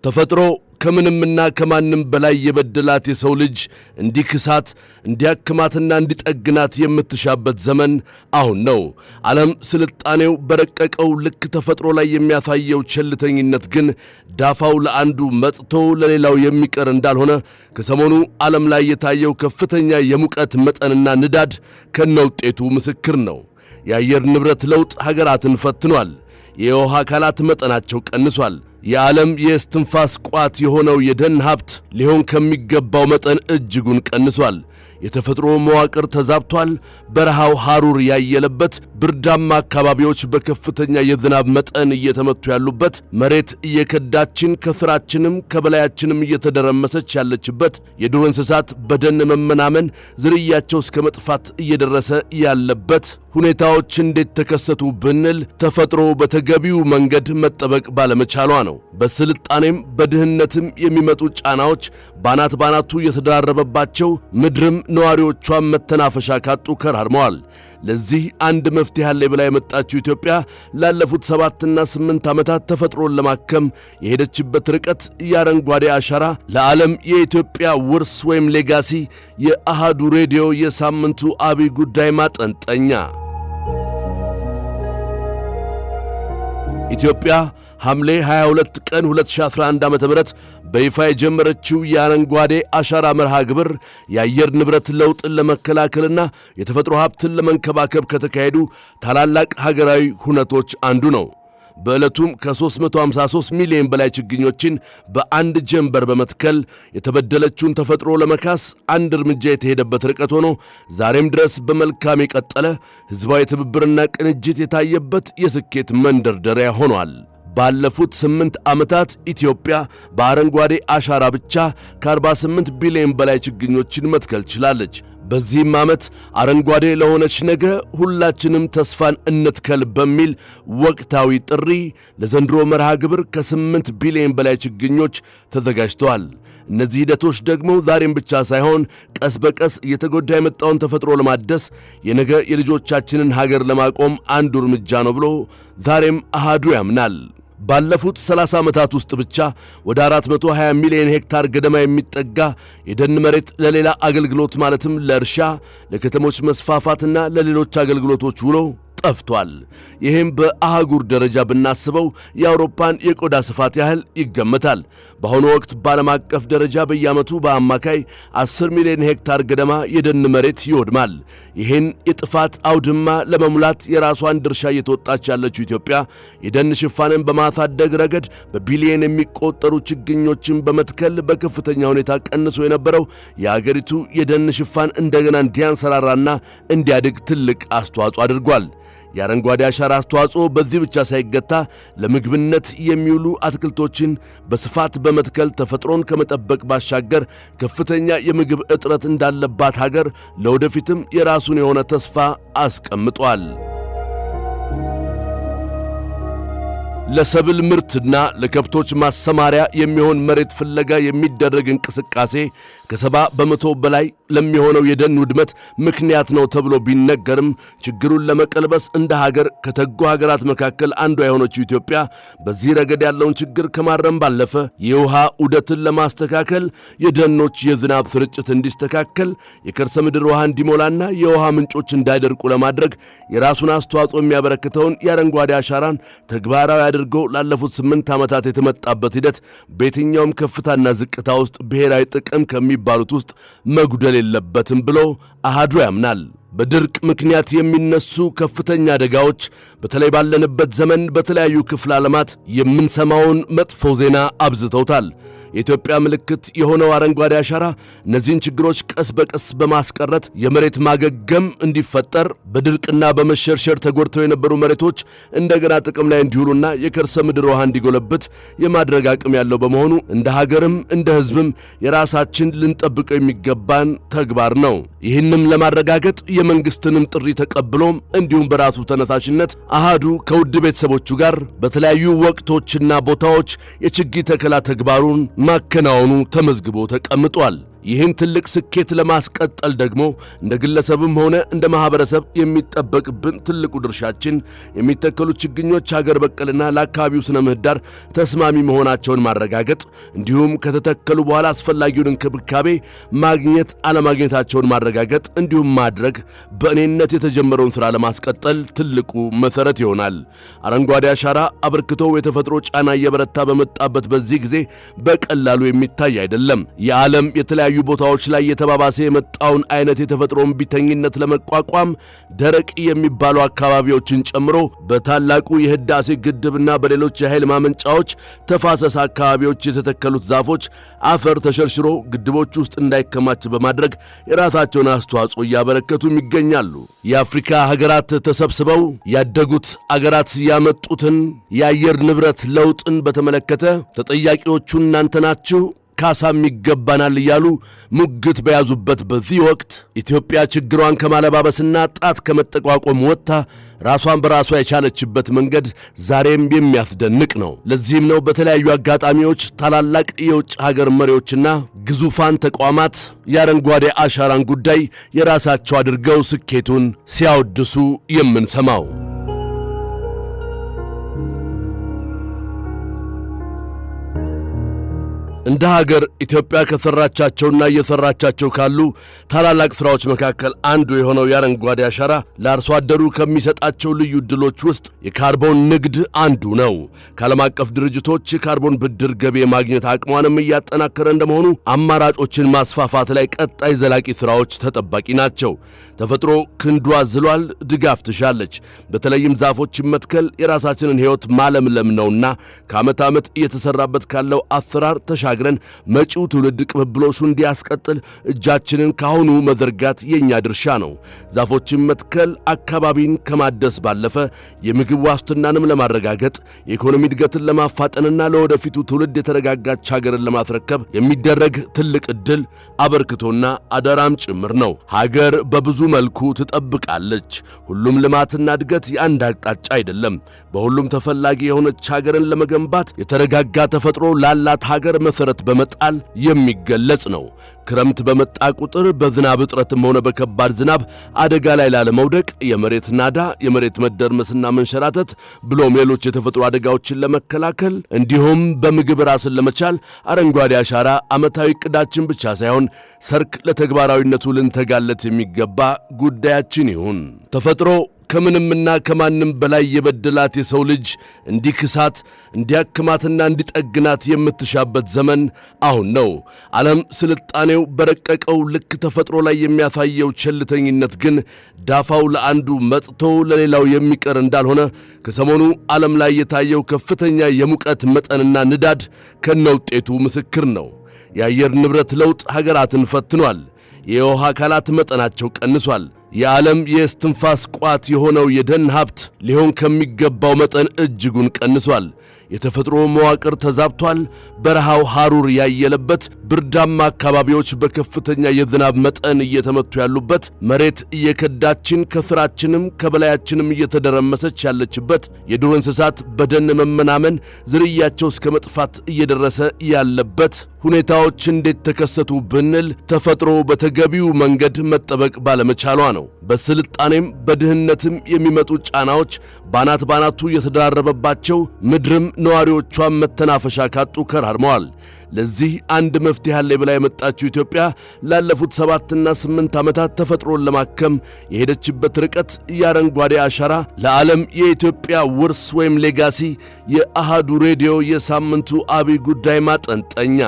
ተፈጥሮ ከምንምና ከማንም በላይ የበደላት የሰው ልጅ እንዲክሳት እንዲያክማትና እንዲጠግናት የምትሻበት ዘመን አሁን ነው። ዓለም ስልጣኔው በረቀቀው ልክ ተፈጥሮ ላይ የሚያሳየው ቸልተኝነት ግን ዳፋው ለአንዱ መጥቶ ለሌላው የሚቀር እንዳልሆነ ከሰሞኑ ዓለም ላይ የታየው ከፍተኛ የሙቀት መጠንና ንዳድ ከነውጤቱ ምስክር ነው። የአየር ንብረት ለውጥ ሀገራትን ፈትኗል። የውሃ አካላት መጠናቸው ቀንሷል። የዓለም የእስትንፋስ ቋት የሆነው የደን ሀብት ሊሆን ከሚገባው መጠን እጅጉን ቀንሷል። የተፈጥሮ መዋቅር ተዛብቷል። በረሃው ሐሩር ያየለበት፣ ብርዳማ አካባቢዎች በከፍተኛ የዝናብ መጠን እየተመቱ ያሉበት፣ መሬት እየከዳችን ከስራችንም ከበላያችንም እየተደረመሰች ያለችበት፣ የዱር እንስሳት በደን መመናመን ዝርያቸው እስከ መጥፋት እየደረሰ ያለበት ሁኔታዎች እንዴት ተከሰቱ ብንል ተፈጥሮ በተገቢው መንገድ መጠበቅ ባለመቻሏ ነው። በስልጣኔም በድህነትም የሚመጡ ጫናዎች ባናት ባናቱ የተደራረበባቸው፣ ምድርም ነዋሪዎቿን መተናፈሻ ካጡ ከራርመዋል። ለዚህ አንድ መፍትሄ አለ ብላ የመጣችው ኢትዮጵያ ላለፉት 7 እና 8 ዓመታት ተፈጥሮን ለማከም የሄደችበት ርቀት የአረንጓዴ አሻራ ለዓለም የኢትዮጵያ ውርስ ወይም ሌጋሲ የአሃዱ ሬዲዮ የሳምንቱ አብይ ጉዳይ ማጠንጠኛ። ኢትዮጵያ ሐምሌ 22 ቀን 2011 ዓ.ም በይፋ የጀመረችው የአረንጓዴ አሻራ መርሃ ግብር የአየር ንብረት ለውጥን ለመከላከልና የተፈጥሮ ሀብትን ለመንከባከብ ከተካሄዱ ታላላቅ ሀገራዊ ሁነቶች አንዱ ነው። በዕለቱም ከ353 ሚሊዮን በላይ ችግኞችን በአንድ ጀንበር በመትከል የተበደለችውን ተፈጥሮ ለመካስ አንድ እርምጃ የተሄደበት ርቀት ሆኖ ዛሬም ድረስ በመልካም የቀጠለ ሕዝባዊ ትብብርና ቅንጅት የታየበት የስኬት መንደርደሪያ ሆኗል። ባለፉት 8 ዓመታት ኢትዮጵያ በአረንጓዴ አሻራ ብቻ ከ48 ቢሊዮን በላይ ችግኞችን መትከል ችላለች። በዚህም ዓመት አረንጓዴ ለሆነች ነገ ሁላችንም ተስፋን እንትከል በሚል ወቅታዊ ጥሪ ለዘንድሮ መርሃ ግብር ከ8 ቢሊዮን በላይ ችግኞች ተዘጋጅተዋል። እነዚህ ሂደቶች ደግሞ ዛሬም ብቻ ሳይሆን ቀስ በቀስ እየተጎዳ የመጣውን ተፈጥሮ ለማደስ የነገ የልጆቻችንን ሀገር ለማቆም አንዱ እርምጃ ነው ብሎ ዛሬም አሃዱ ያምናል። ባለፉት 30 ዓመታት ውስጥ ብቻ ወደ 420 ሚሊዮን ሄክታር ገደማ የሚጠጋ የደን መሬት ለሌላ አገልግሎት ማለትም ለእርሻ፣ ለከተሞች መስፋፋትና ለሌሎች አገልግሎቶች ውሎ ጠፍቷል። ይህም በአህጉር ደረጃ ብናስበው የአውሮፓን የቆዳ ስፋት ያህል ይገመታል። በአሁኑ ወቅት በዓለም አቀፍ ደረጃ በየዓመቱ በአማካይ 10 ሚሊዮን ሄክታር ገደማ የደን መሬት ይወድማል። ይህን የጥፋት አውድማ ለመሙላት የራሷን ድርሻ እየተወጣች ያለችው ኢትዮጵያ የደን ሽፋንን በማሳደግ ረገድ በቢሊዮን የሚቆጠሩ ችግኞችን በመትከል በከፍተኛ ሁኔታ ቀንሶ የነበረው የአገሪቱ የደን ሽፋን እንደገና እንዲያንሰራራና እንዲያድግ ትልቅ አስተዋጽኦ አድርጓል። የአረንጓዴ አሻራ አስተዋጽኦ በዚህ ብቻ ሳይገታ ለምግብነት የሚውሉ አትክልቶችን በስፋት በመትከል ተፈጥሮን ከመጠበቅ ባሻገር ከፍተኛ የምግብ እጥረት እንዳለባት ሀገር ለወደፊትም የራሱን የሆነ ተስፋ አስቀምጧል። ለሰብል ምርትና ለከብቶች ማሰማሪያ የሚሆን መሬት ፍለጋ የሚደረግ እንቅስቃሴ ከ70 በመቶ በላይ ለሚሆነው የደን ውድመት ምክንያት ነው ተብሎ ቢነገርም ችግሩን ለመቀልበስ እንደ ሀገር ከተጉ ሀገራት መካከል አንዷ የሆነችው ኢትዮጵያ በዚህ ረገድ ያለውን ችግር ከማረም ባለፈ የውሃ ዑደትን ለማስተካከል፣ የደኖች የዝናብ ስርጭት እንዲስተካከል፣ የከርሰ ምድር ውሃ እንዲሞላና የውሃ ምንጮች እንዳይደርቁ ለማድረግ የራሱን አስተዋጽኦ የሚያበረክተውን የአረንጓዴ አሻራን ተግባራዊ አድርገው ላለፉት 8 ዓመታት የተመጣበት ሂደት በየትኛውም ከፍታና ዝቅታ ውስጥ ብሔራዊ ጥቅም ከሚባሉት ውስጥ መጉደል የለበትም ብሎ አሃዱ ያምናል። በድርቅ ምክንያት የሚነሱ ከፍተኛ አደጋዎች በተለይ ባለንበት ዘመን በተለያዩ ክፍለ ዓለማት የምንሰማውን መጥፎ ዜና አብዝተውታል። የኢትዮጵያ ምልክት የሆነው አረንጓዴ አሻራ እነዚህን ችግሮች ቀስ በቀስ በማስቀረት የመሬት ማገገም እንዲፈጠር፣ በድርቅና በመሸርሸር ተጎድተው የነበሩ መሬቶች እንደገና ጥቅም ላይ እንዲውሉና የከርሰ ምድር ውሃ እንዲጎለብት የማድረግ አቅም ያለው በመሆኑ እንደ ሀገርም እንደ ሕዝብም የራሳችን ልንጠብቀው የሚገባን ተግባር ነው። ይህንም ለማረጋገጥ የመንግስትንም ጥሪ ተቀብሎም እንዲሁም በራሱ ተነሳሽነት አሃዱ ከውድ ቤተሰቦቹ ጋር በተለያዩ ወቅቶችና ቦታዎች የችግኝ ተከላ ተግባሩን ማከናወኑ ተመዝግቦ ተቀምጧል። ይህን ትልቅ ስኬት ለማስቀጠል ደግሞ እንደ ግለሰብም ሆነ እንደ ማህበረሰብ የሚጠበቅብን ትልቁ ድርሻችን የሚተከሉ ችግኞች ሀገር በቀልና ለአካባቢው ስነ ምህዳር ተስማሚ መሆናቸውን ማረጋገጥ እንዲሁም ከተተከሉ በኋላ አስፈላጊውን እንክብካቤ ማግኘት አለማግኘታቸውን ማረጋገጥ እንዲሁም ማድረግ በእኔነት የተጀመረውን ሥራ ለማስቀጠል ትልቁ መሠረት ይሆናል። አረንጓዴ አሻራ አበርክቶ የተፈጥሮ ጫና እየበረታ በመጣበት በዚህ ጊዜ በቀላሉ የሚታይ አይደለም። የዓለም የተለያዩ ቦታዎች ላይ የተባባሰ የመጣውን አይነት የተፈጥሮ እምቢተኝነት ለመቋቋም ደረቅ የሚባሉ አካባቢዎችን ጨምሮ በታላቁ የህዳሴ ግድብና በሌሎች የኃይል ማመንጫዎች ተፋሰስ አካባቢዎች የተተከሉት ዛፎች አፈር ተሸርሽሮ ግድቦች ውስጥ እንዳይከማች በማድረግ የራሳቸውን አስተዋጽኦ እያበረከቱም ይገኛሉ። የአፍሪካ ሀገራት ተሰብስበው ያደጉት አገራት ያመጡትን የአየር ንብረት ለውጥን በተመለከተ ተጠያቂዎቹ እናንተ ናችሁ ካሳም ይገባናል እያሉ ሙግት በያዙበት በዚህ ወቅት ኢትዮጵያ ችግሯን ከማለባበስና ጣት ከመጠቋቆም ወጥታ ራሷን በራሷ የቻለችበት መንገድ ዛሬም የሚያስደንቅ ነው። ለዚህም ነው በተለያዩ አጋጣሚዎች ታላላቅ የውጭ ሀገር መሪዎችና ግዙፋን ተቋማት የአረንጓዴ አሻራን ጉዳይ የራሳቸው አድርገው ስኬቱን ሲያወድሱ የምንሰማው። እንደ ሀገር ኢትዮጵያ ከሰራቻቸውና እየሰራቻቸው ካሉ ታላላቅ ሥራዎች መካከል አንዱ የሆነው የአረንጓዴ አሻራ ለአርሶ አደሩ ከሚሰጣቸው ልዩ ዕድሎች ውስጥ የካርቦን ንግድ አንዱ ነው። ከዓለም አቀፍ ድርጅቶች የካርቦን ብድር ገቢ የማግኘት አቅሟንም እያጠናከረ እንደመሆኑ አማራጮችን ማስፋፋት ላይ ቀጣይ ዘላቂ ሥራዎች ተጠባቂ ናቸው። ተፈጥሮ ክንዷ ዝሏል፣ ድጋፍ ትሻለች። በተለይም ዛፎችን መትከል የራሳችንን ሕይወት ማለምለም ነውና ከዓመት ዓመት እየተሠራበት ካለው አሰራር ተሻግረን መጪው ትውልድ ቅብብሎሹ እንዲያስቀጥል እጃችንን ካሁኑ መዘርጋት የኛ ድርሻ ነው። ዛፎችን መትከል አካባቢን ከማደስ ባለፈ የምግብ ዋስትናንም ለማረጋገጥ የኢኮኖሚ እድገትን ለማፋጠንና ለወደፊቱ ትውልድ የተረጋጋች ሀገርን ለማስረከብ የሚደረግ ትልቅ ዕድል አበርክቶና አደራም ጭምር ነው። ሀገር በብዙ መልኩ ትጠብቃለች። ሁሉም ልማትና እድገት የአንድ አቅጣጫ አይደለም። በሁሉም ተፈላጊ የሆነች ሀገርን ለመገንባት የተረጋጋ ተፈጥሮ ላላት ሀገር መሰረት በመጣል የሚገለጽ ነው። ክረምት በመጣ ቁጥር በዝናብ እጥረትም ሆነ በከባድ ዝናብ አደጋ ላይ ላለመውደቅ የመሬት ናዳ፣ የመሬት መደርመስና መንሸራተት ብሎም ሌሎች የተፈጥሮ አደጋዎችን ለመከላከል እንዲሁም በምግብ ራስን ለመቻል አረንጓዴ አሻራ ዓመታዊ ዕቅዳችን ብቻ ሳይሆን ሰርክ ለተግባራዊነቱ ልንተጋለት የሚገባ ጉዳያችን ይሁን። ተፈጥሮ ከምንምና ከማንም በላይ የበደላት የሰው ልጅ እንዲክሳት እንዲያክማትና እንዲጠግናት የምትሻበት ዘመን አሁን ነው። ዓለም ስልጣኔው በረቀቀው ልክ ተፈጥሮ ላይ የሚያሳየው ቸልተኝነት ግን ዳፋው ለአንዱ መጥቶ ለሌላው የሚቀር እንዳልሆነ ከሰሞኑ ዓለም ላይ የታየው ከፍተኛ የሙቀት መጠንና ንዳድ ከነውጤቱ ምስክር ነው። የአየር ንብረት ለውጥ ሀገራትን ፈትኗል። የውሃ አካላት መጠናቸው ቀንሷል። የዓለም የእስትንፋስ ቋት የሆነው የደን ሀብት ሊሆን ከሚገባው መጠን እጅጉን ቀንሷል። የተፈጥሮ መዋቅር ተዛብቷል። በረሃው ሐሩር ያየለበት፣ ብርዳማ አካባቢዎች በከፍተኛ የዝናብ መጠን እየተመቱ ያሉበት፣ መሬት እየከዳችን ከስራችንም ከበላያችንም እየተደረመሰች ያለችበት፣ የዱር እንስሳት በደን መመናመን ዝርያቸው እስከ መጥፋት እየደረሰ ያለበት ሁኔታዎች እንዴት ተከሰቱ ብንል ተፈጥሮ በተገቢው መንገድ መጠበቅ ባለመቻሏ ነው። በስልጣኔም በድህነትም የሚመጡ ጫናዎች ባናት ባናቱ የተደራረበባቸው ምድርም ነዋሪዎቿን መተናፈሻ ካጡ ከራርመዋል። ለዚህ አንድ መፍትሄ አለ ብላ የመጣችው ኢትዮጵያ ላለፉት 7 እና 8 ዓመታት ተፈጥሮን ለማከም የሄደችበት ርቀት የአረንጓዴ አሻራ ለዓለም የኢትዮጵያ ውርስ ወይም ሌጋሲ የአሃዱ ሬዲዮ የሳምንቱ አብይ ጉዳይ ማጠንጠኛ